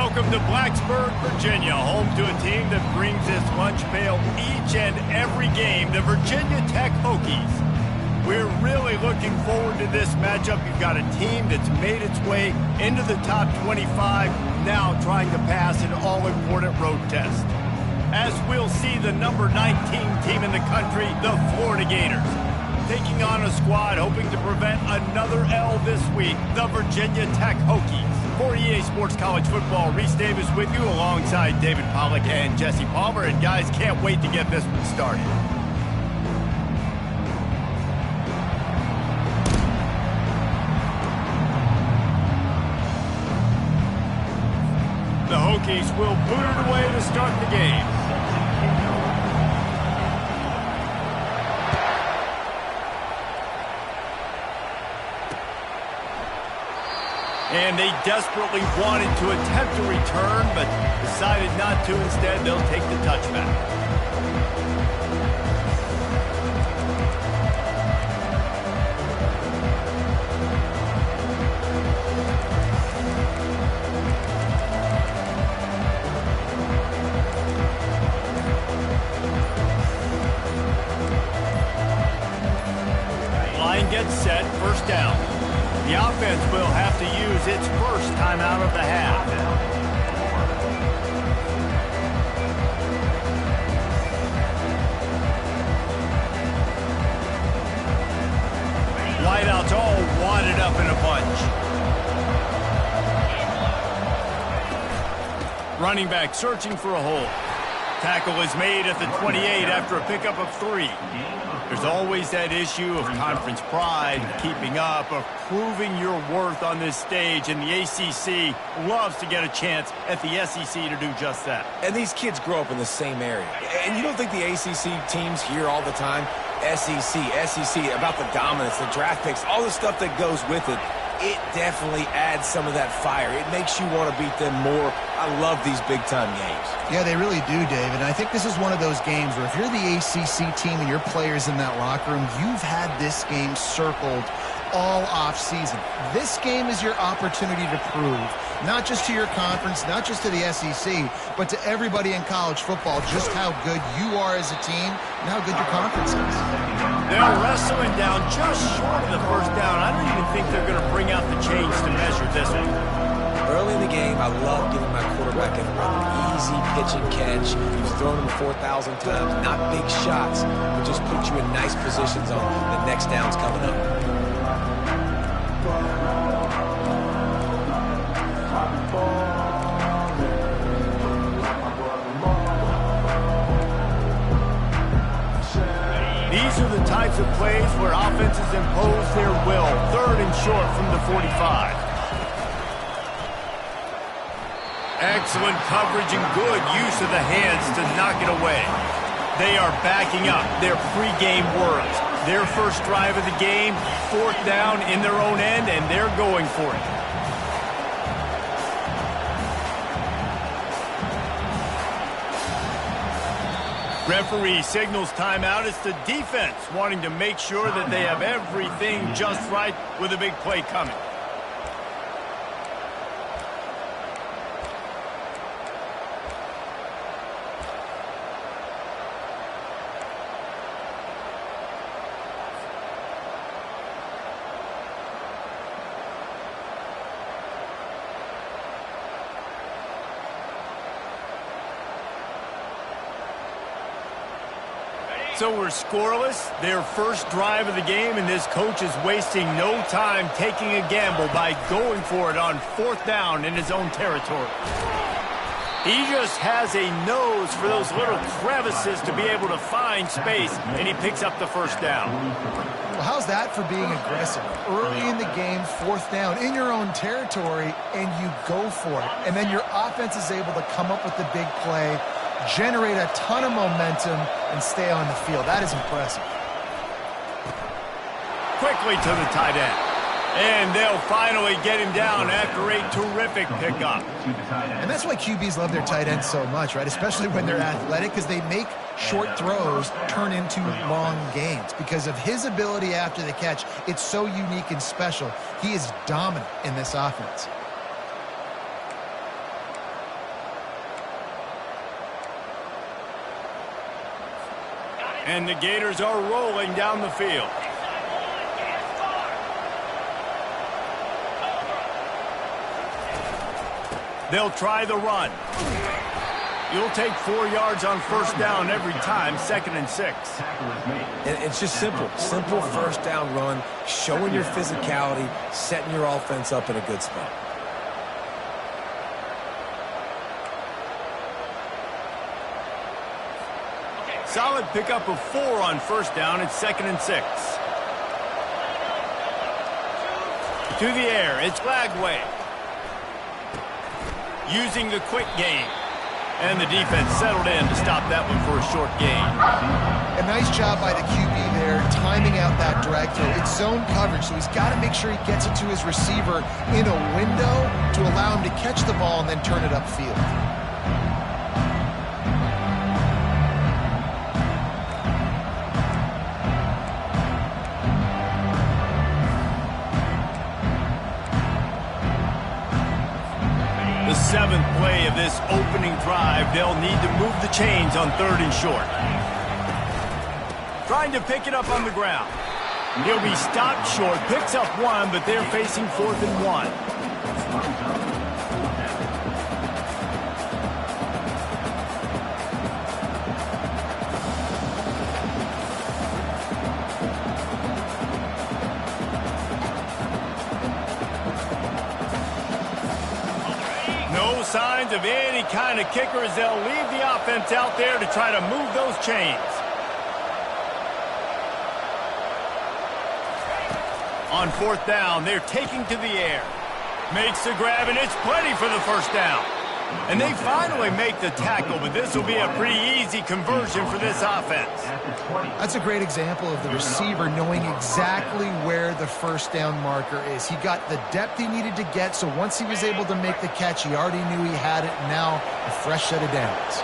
Welcome to Blacksburg, Virginia, home to a team that brings its lunch pail each and every game, the Virginia Tech Hokies. We're really looking forward to this matchup. You've got a team that's made its way into the top 25, now trying to pass an all-important road test. As we'll see the number 19 team in the country, the Florida Gators, taking on a squad hoping to prevent another L this week, the Virginia Tech Hokies. For EA Sports College Football, Reese Davis with you alongside David Pollack and Jesse Palmer. And guys, can't wait to get this one started. The Hokies will boot it away to start the game. And they desperately wanted to attempt a return, but decided not to. Instead, they'll take the touchback. Line gets set, first down. The offense will have to use its first timeout of the half. Wideouts all wadded up in a bunch. Running back searching for a hole. Tackle is made at the 28 after a pickup of 3. There's always that issue of conference pride, keeping up, of proving your worth on this stage, and the ACC loves to get a chance at the SEC to do just that. And these kids grow up in the same area. And you don't think the ACC teams hear all the time, SEC, about the dominance, the draft picks, all the stuff that goes with it. It definitely adds some of that fire. It makes you want to beat them more. I love these big-time games. Yeah, they really do, David. And I think this is one of those games where if you're the ACC team and your players in that locker room, you've had this game circled all off-season. This game is your opportunity to prove, not just to your conference, not just to the SEC, but to everybody in college football, just how good you are as a team and how good your conference is. They're wrestling down just short of the first down. I don't even think they're going to bring out the chains to measure this one. Early in the game, I love giving my quarterback an easy pitch and catch. He's thrown him 4,000 times. Not big shots, but just put you in nice positions on the next downs coming up. These are the types of plays where offenses impose their will. 3rd and short from the 45. Excellent coverage and good use of the hands to knock it away. They are backing up their pregame words. Their first drive of the game, 4th down in their own end, and they're going for it. Referee signals timeout. It's the defense wanting to make sure that they have everything just right with a big play coming. So we're scoreless, their first drive of the game, and this coach is wasting no time taking a gamble by going for it on 4th down in his own territory. He just has a nose for those little crevices to be able to find space, and he picks up the first down. Well, how's that for being aggressive? Early in the game, 4th down in your own territory, and you go for it. And then your offense is able to come up with the big play, generate a ton of momentum, and stay on the field. That is impressive. Quickly to the tight end. And they'll finally get him down after a terrific pickup. And that's why QBs love their tight ends so much, right? Especially when they're athletic, because they make short throws turn into long gains. Because of his ability after the catch, it's so unique and special. He is dominant in this offense. And the Gators are rolling down the field. They'll try the run. You'll take 4 yards on first down every time, 2nd and 6. And it's just simple. Simple first down run, showing your physicality, setting your offense up in a good spot. Solid pickup of 4 on first down. It's 2nd and 6. To the air, it's Lagway. Using the quick game. And the defense settled in to stop that one for a short gain. A nice job by the QB there, timing out that drag throw. It's zone coverage, so he's got to make sure he gets it to his receiver in a window to allow him to catch the ball and then turn it upfield. The 7th play of this opening drive, they'll need to move the chains on 3rd and short. Trying to pick it up on the ground. He'll be stopped short, picks up 1, but they're facing 4th and 1. No signs of any kind of kickers. They'll leave the offense out there to try to move those chains. On 4th down, they're taking to the air. Makes the grab, and it's plenty for the first down. And they finally make the tackle, but this will be a pretty easy conversion for this offense. That's a great example of the receiver knowing exactly where the first down marker is. He got the depth he needed to get, so once he was able to make the catch, he already knew he had it, and now a fresh set of downs.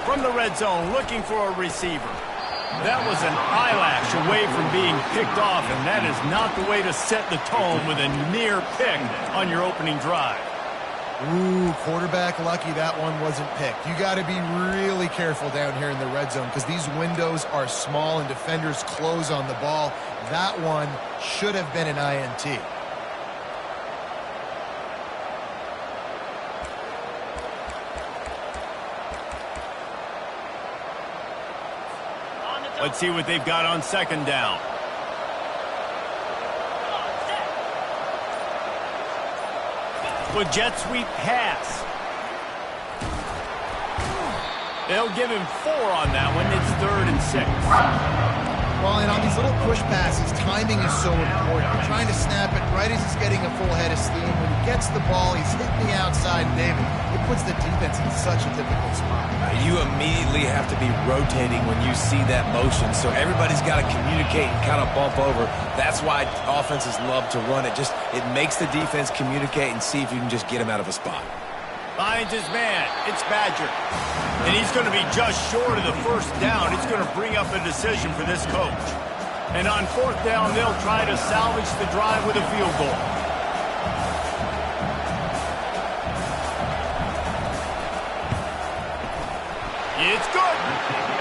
From the red zone, looking for a receiver. That was an eyelash away from being picked off, and that is not the way to set the tone with a near pick on your opening drive. Ooh, quarterback lucky that one wasn't picked. You got to be really careful down here in the red zone because these windows are small and defenders close on the ball. That one should have been an INT. Let's see what they've got on 2nd down. With jet sweep pass. They'll give him 4 on that one. It's 3rd and 6. Well, and on these little push passes, timing is so important. You're trying to snap it right as he's getting a full head of steam. When he gets the ball, he's hitting the outside, David. It puts the defense in such a difficult spot. You immediately have to be rotating when you see that motion, so everybody's got to communicate and kind of bump over. That's why offenses love to run it. It makes the defense communicate and see if you can just get him out of a spot. Finds his man. It's Badger. And he's going to be just short of the first down. It's going to bring up a decision for this coach. And on 4th down, they'll try to salvage the drive with a field goal. It's good.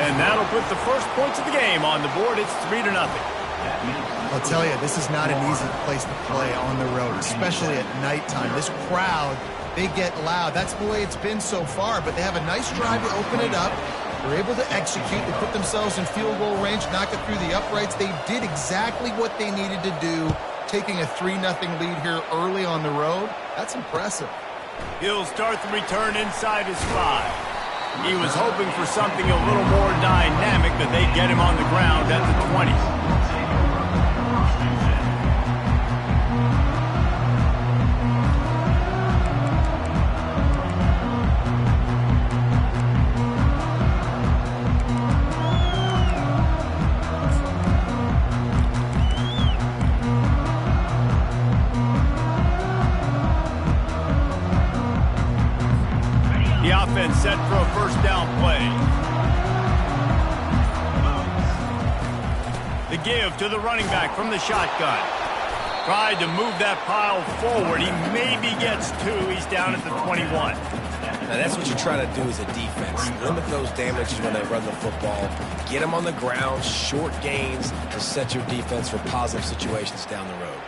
And that'll put the first points of the game on the board. It's 3-0. I'll tell you, this is not an easy place to play on the road, especially at nighttime. This crowd, they get loud. That's the way it's been so far, but they have a nice drive to open it up. They're able to execute. They put themselves in field goal range, knock it through the uprights. They did exactly what they needed to do, taking a 3-0 lead here early on the road. That's impressive. He'll start the return inside his 5. He was hoping for something a little more dynamic, but they get him on the ground at the 20. Offense set for a first down play. The give to the running back from the shotgun. Tried to move that pile forward. He maybe gets 2. He's down at the 21. Now, that's what you try to do as a defense. Limit those damages when they run the football. Get them on the ground, short gains to set your defense for positive situations down the road.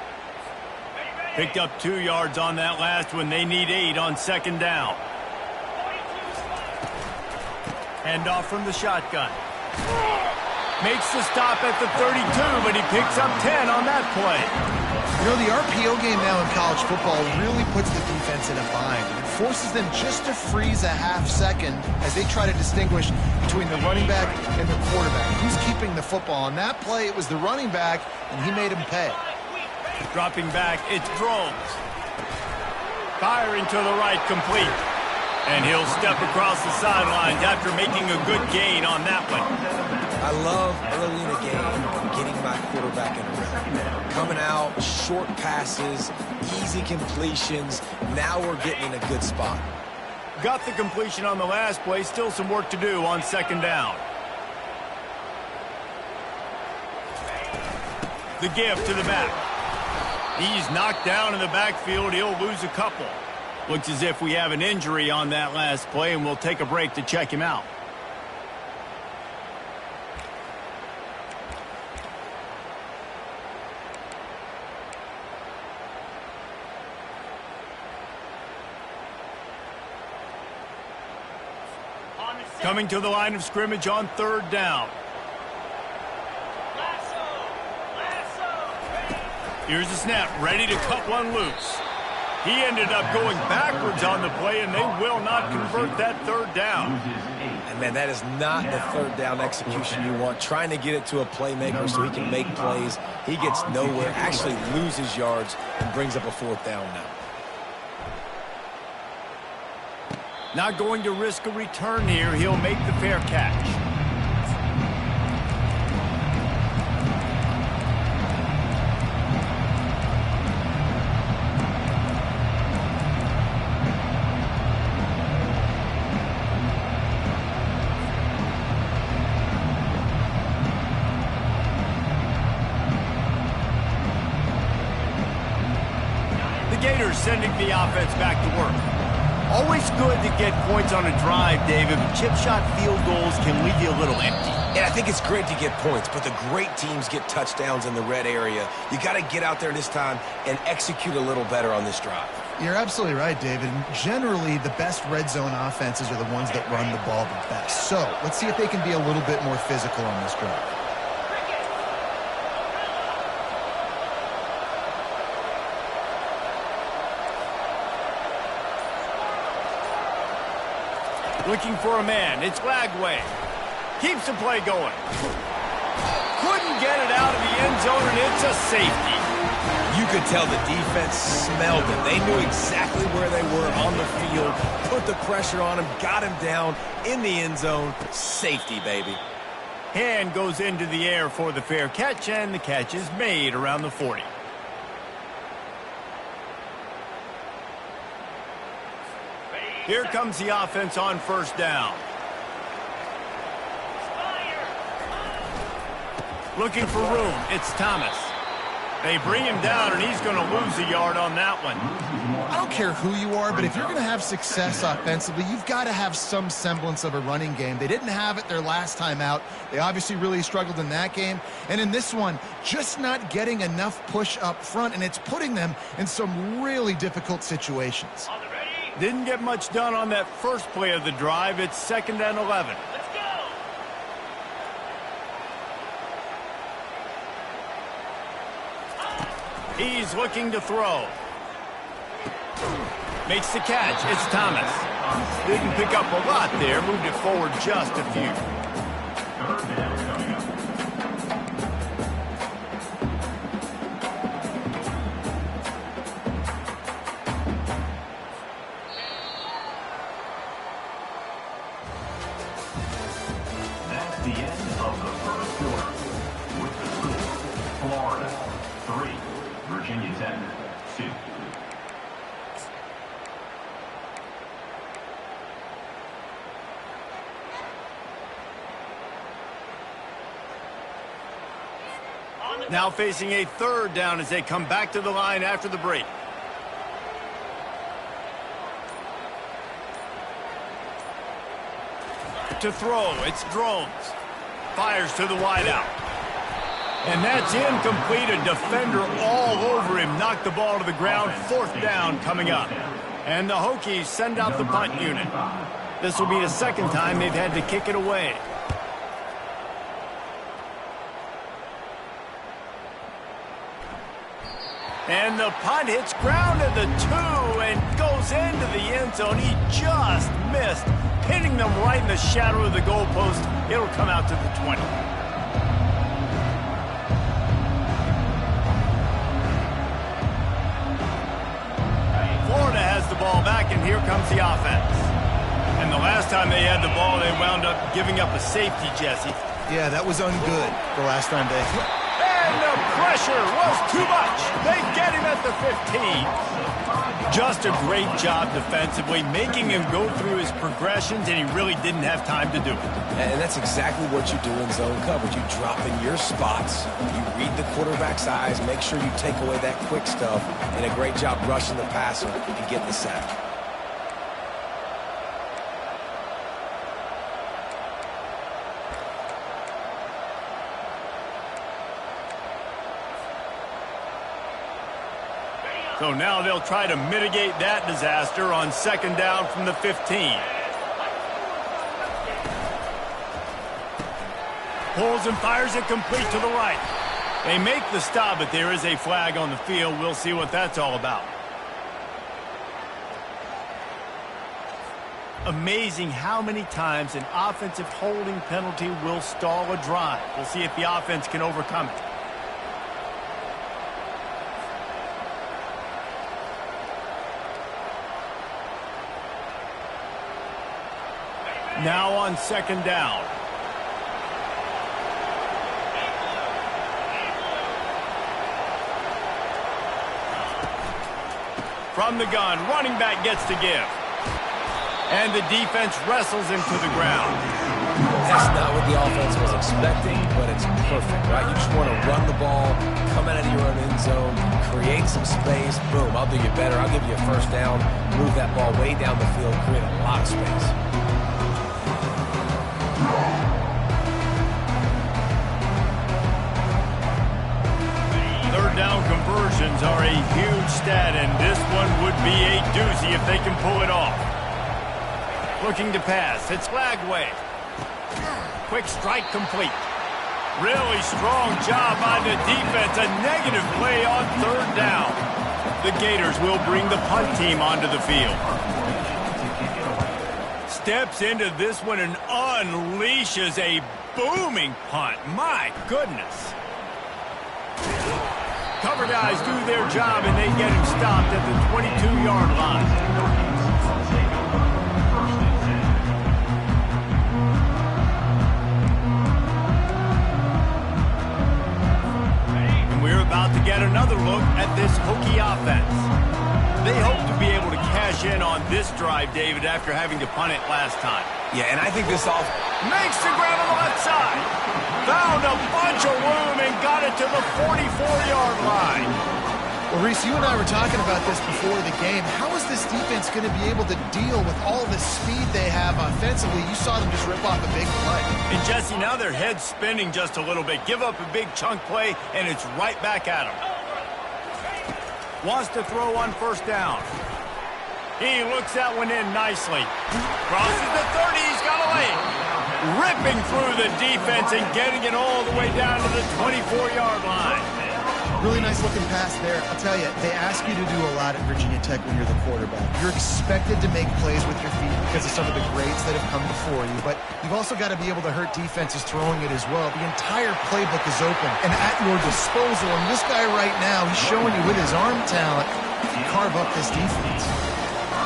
Picked up 2 yards on that last one. They need 8 on second down. Hand off from the shotgun. Makes the stop at the 32, but he picks up 10 on that play. You know, the RPO game now in college football really puts the defense in a bind. It forces them just to freeze a half second as they try to distinguish between the running back and the quarterback. Who's keeping the football? On that play, it was the running back, and he made him pay. Dropping back, it's Drones. Firing to the right, complete. And he'll step across the sidelines after making a good gain on that one. I love early in the game getting my quarterback in a rhythm. Coming out, short passes, easy completions. Now we're getting in a good spot. Got the completion on the last play. Still some work to do on second down. The give to the back. He's knocked down in the backfield. He'll lose a couple. Looks as if we have an injury on that last play, and we'll take a break to check him out. Coming to the line of scrimmage on third down. Here's the snap, ready to cut one loose. He ended up going backwards on the play, and they will not convert that third down. And, man, that is not the third down execution you want. Trying to get it to a playmaker so he can make plays. He gets nowhere, actually loses yards, and brings up a fourth down now. Not going to risk a return here. He'll make the fair catch. Gators sending the offense back to work. Always good to get points on a drive, David, but chip shot field goals can leave you a little empty. And I think it's great to get points, but the great teams get touchdowns in the red area. You got to get out there this time and execute a little better on this drive. You're absolutely right, David. Generally, the best red zone offenses are the ones that run the ball the best. So let's see if they can be a little bit more physical on this drive. Looking for a man. It's Lagway. Keeps the play going. Couldn't get it out of the end zone, and it's a safety. You could tell the defense smelled it. They knew exactly where they were on the field, put the pressure on him, got him down in the end zone. Safety, baby. Hand goes into the air for the fair catch, and the catch is made around the 40. Here comes the offense on first down. Looking for room. It's Thomas. They bring him down, and he's going to lose a yard on that one. I don't care who you are, but if you're going to have success offensively, you've got to have some semblance of a running game. They didn't have it their last time out. They obviously really struggled in that game. And in this one, just not getting enough push up front, and it's putting them in some really difficult situations. Didn't get much done on that first play of the drive. It's 2nd and 11. Let's go. He's looking to throw. Makes the catch. It's Thomas. Didn't pick up a lot there. Moved it forward just a few. Now facing a third down as they come back to the line after the break. To throw, it's Drones. Fires to the wideout. And that's incomplete. A defender all over him. Knocked the ball to the ground. Fourth down coming up. And the Hokies send out the punt unit. This will be the second time they've had to kick it away. And the punt hits ground at the 2 and goes into the end zone. He just missed, hitting them right in the shadow of the goalpost. It'll come out to the 20. Florida has the ball back, and here comes the offense. And the last time they had the ball, they wound up giving up a safety, Jesse. Yeah, that was ungood the last time they... And the pressure was too much. They get him at the 15. Just a great job defensively, making him go through his progressions, and he really didn't have time to do it. And that's exactly what you do in zone coverage. You drop in your spots, you read the quarterback's eyes, make sure you take away that quick stuff, and a great job rushing the passer and getting the sack. So now they'll try to mitigate that disaster on second down from the 15. Pulls and fires it complete to the right. They make the stop, but there is a flag on the field. We'll see what that's all about. Amazing how many times an offensive holding penalty will stall a drive. We'll see if the offense can overcome it. Now on second down. From the gun, running back gets to give. And the defense wrestles him to the ground. That's not what the offense was expecting, but it's perfect, right? You just want to run the ball, come out of your own end zone, create some space, boom, I'll do you better. I'll give you a first down, move that ball way down the field, create a lot of space. Third down conversions are a huge stat, and this one would be a doozy if they can pull it off. Looking to pass. It's Lagway. Quick strike complete. Really strong job by the defense. A negative play on third down. The Gators will bring the punt team onto the field. Steps into this one and unleashes a booming punt. My goodness. Cover guys do their job, and they get him stopped at the 22-yard line. And we're about to get another look at this Hokie offense. They hope to be able to cash in on this drive, David, after having to punt it last time. Yeah, and I think this all makes the grab on the left side. Found a bunch of room and got it to the 44-yard line. Well, Reese, you and I were talking about this before the game. How is this defense going to be able to deal with all the speed they have offensively? You saw them just rip off a big play. And, Jesse, now their head's spinning just a little bit. Give up a big chunk play, and it's right back at them. Wants to throw on first down. He looks that one in nicely. Crosses the 30. He's got a lane. Ripping through the defense and getting it all the way down to the 24-yard line. Really nice looking pass there. I'll tell you, they ask you to do a lot at Virginia Tech when you're the quarterback. You're expected to make plays with your feet because of some of the greats that have come before you, but you've also got to be able to hurt defenses throwing it as well. The entire playbook is open and at your disposal, and this guy right now, he's showing you with his arm talent, he can carve up this defense.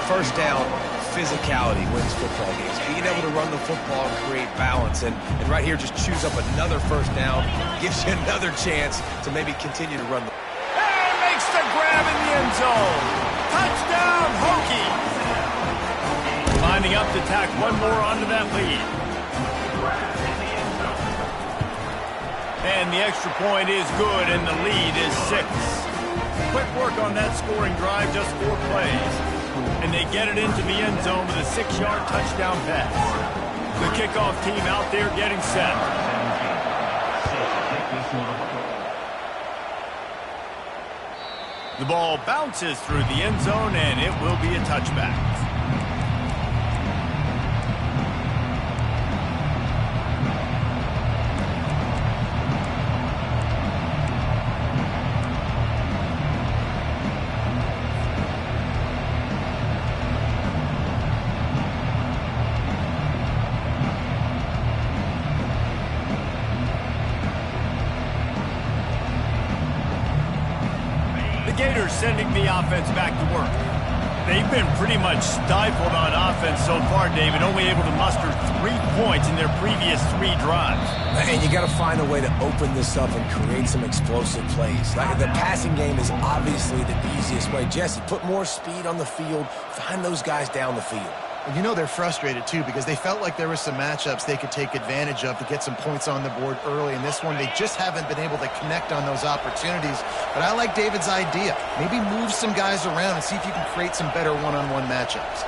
First down, physicality wins football games. Being able to run the football and create balance. And right here, just choose up another first down. Gives you another chance to maybe continue to run the... And makes the grab in the end zone. Touchdown, Hokies. Lining up to tack one more onto that lead. And the extra point is good, and the lead is 6. Quick work on that scoring drive, just 4 plays. And they get it into the end zone with a 6-yard touchdown pass. The kickoff team out there getting set. The ball bounces through the end zone, and it will be a touchback. Gators sending the offense back to work. They've been pretty much stifled on offense so far, David, only able to muster 3 points in their previous 3 drives. And you got to find a way to open this up and create some explosive plays. Like the passing game is obviously the easiest way. Jesse, put more speed on the field, find those guys down the field. You know they're frustrated, too, because they felt like there were some matchups they could take advantage of to get some points on the board early. In this one, they just haven't been able to connect on those opportunities. But I like David's idea. Maybe move some guys around and see if you can create some better one-on-one matchups.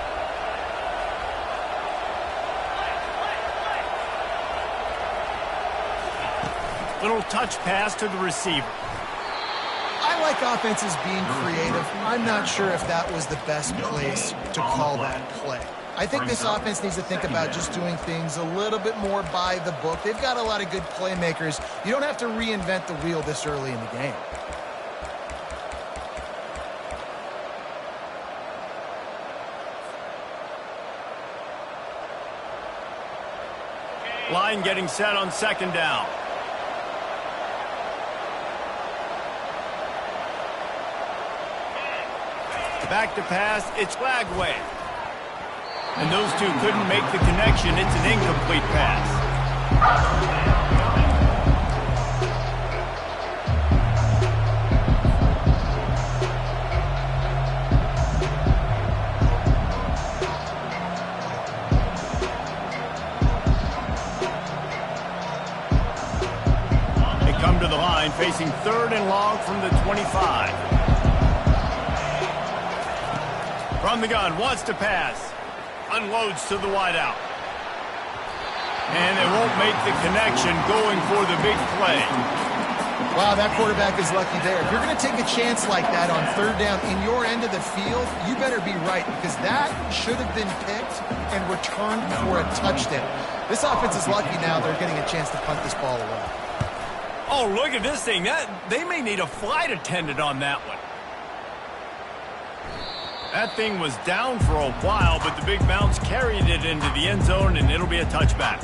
Little touch pass to the receiver. I like offenses being creative. I'm not sure if that was the best place to call that play. I think this offense needs to think about just doing things a little bit more by the book. They've got a lot of good playmakers. You don't have to reinvent the wheel this early in the game. Line getting set on 2nd down. Back to pass, it's Lagway. And those two couldn't make the connection. It's an incomplete pass. They come to the line facing 3rd and long from the 25. From the gun, wants to pass. Unloads to the wideout. And they won't make the connection going for the big play. Wow, that quarterback is lucky there. If you're going to take a chance like that on 3rd down in your end of the field, you better be right, because that should have been picked and returned for a touchdown. This offense is lucky now they're getting a chance to punt this ball away. Oh, look at this thing. They may need a flight attendant on that one. That thing was down for a while, but the big bounce carried it into the end zone, and it'll be a touchback.